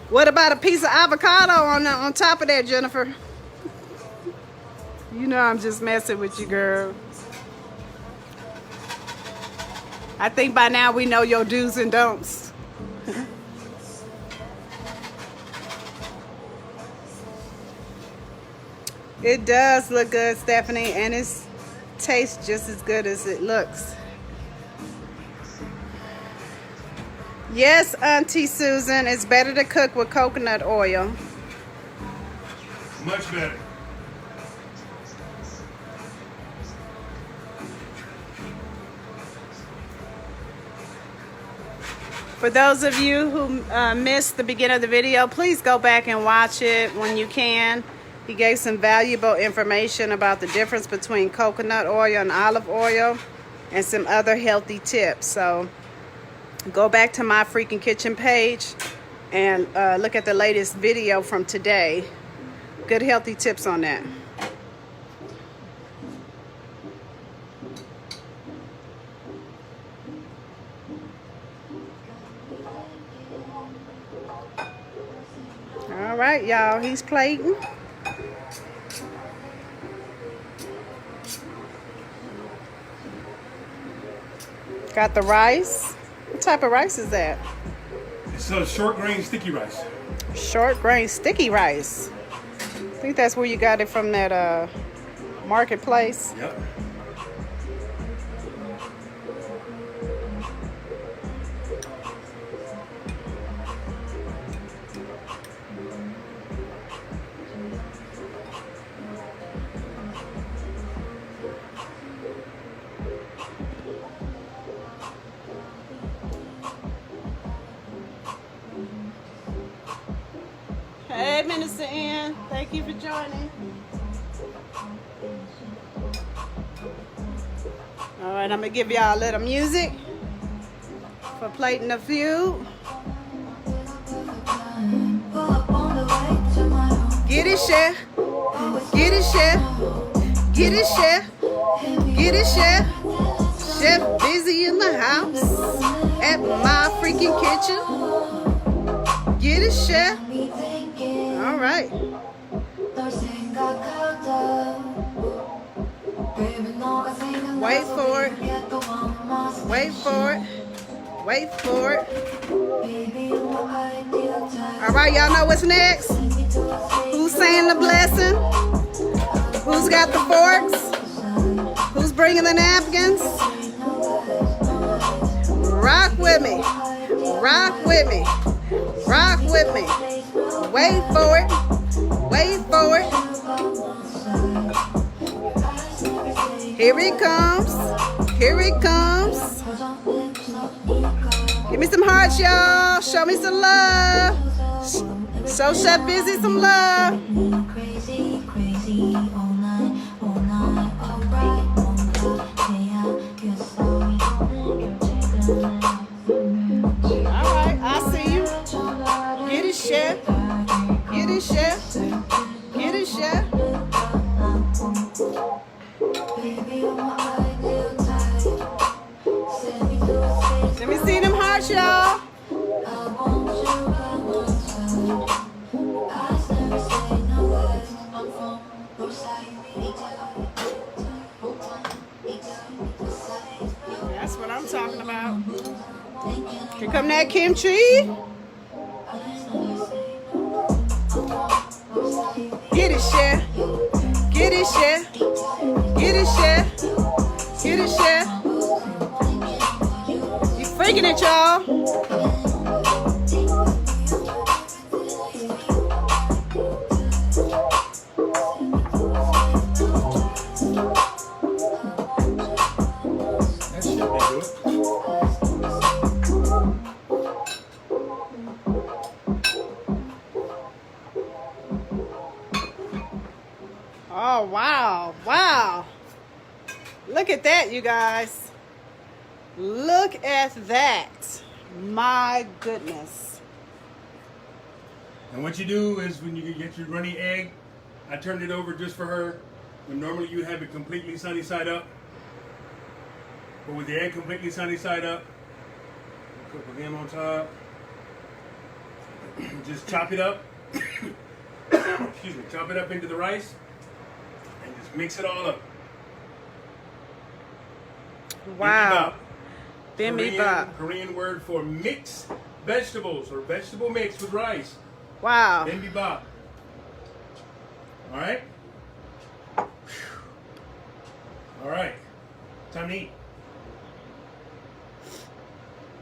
What about a piece of avocado on top of that, Jennifer? You know I'm just messing with you, girl. I think by now we know your do's and don'ts. It does look good, Stephanie, and it tastes just as good as it looks. Yes, Auntie Susan, it's better to cook with coconut oil. Much better. For those of you who missed the beginning of the video, please go back and watch it when you can. He gave some valuable information about the difference between coconut oil and olive oil and some other healthy tips. So go back to My Freaking Kitchen page and look at the latest video from today. Good healthy tips on that. All right, y'all, he's plating. Got the rice. What type of rice is that? It's a short grain sticky rice. Short grain sticky rice. I think that's where you got it from, that marketplace. Yep. Hey, Minister Ann. Thank you for joining. All right, I'm going to give y'all a little music for plating the food. Get it, Chef. Get it, Chef. Get it, Chef. Get it, Chef. Chef Bizzy in the house at my freaking kitchen. Get it, chef. All right. Wait for it. Wait for it. Wait for it. All right, y'all know what's next? Who's saying the blessing? Who's got the forks? Who's bringing the napkins? Rock with me. Rock with me. Rock with me. Wait for it. Wait for it. Here it comes. Here it comes. Give me some hearts, y'all. Show me some love. Show Chef Bizzy some love. All right, I see you. Get it, chef. Get it, chef. Get it, chef. Let me see them hearts, y'all. That's what I'm talking about. Here come that kimchi. Get it, chef. Get it, chef. Get it, chef. Get it, chef. You freaking it, y'all. That should be good. Oh, wow. Wow. Look at that, you guys. Look at that. My goodness. And what you do is when you get your runny egg, I turned it over just for her. When normally you'd have it completely sunny side up. But with the egg completely sunny side up, cook again on top. Just chop it up. Excuse me, chop it up into the rice and just mix it all up. Wow. Bibimbap. Bibimbap. Korean word for mixed vegetables or vegetable mix with rice. Wow. Bibimbap. All right. All right. Time to eat.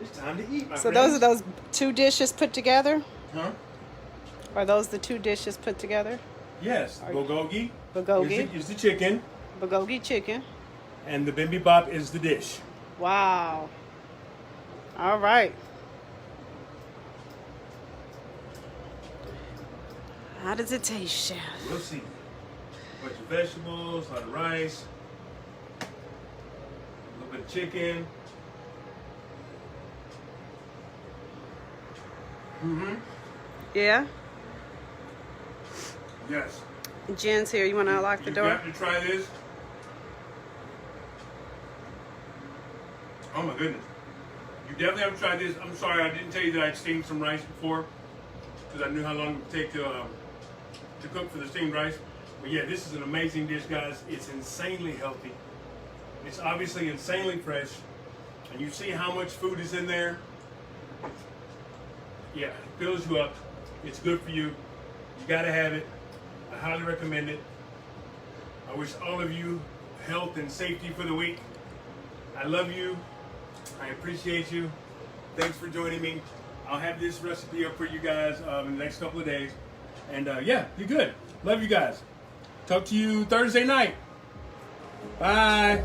It's time to eat, my So friends. those are those two dishes put together? Huh? Are those the two dishes put together? Yes. Bulgogi. Bulgogi. Is the chicken, Bulgogi chicken. and the bibimbap is the dish. Wow. All right. How does it taste, chef? We'll see. Bunch of vegetables, a lot of rice, a little bit of chicken. Mm-hmm. Yeah? Yes. Jen's here. You want to unlock the You door? got to try this. Oh my goodness. You definitely have to try this. I'm sorry, I didn't tell you that I'd steamed some rice before because I knew how long it would take to cook for the steamed rice. But yeah, this is an amazing dish, guys. It's insanely healthy. It's obviously insanely fresh. And you see how much food is in there. Yeah, it fills you up. It's good for you. You gotta have it. I highly recommend it. I wish all of you health and safety for the week. I love you. I appreciate you. Thanks for joining me. I'll have this recipe up for you guys in the next couple of days. And yeah, be good. Love you guys. Talk to you Thursday night. Bye.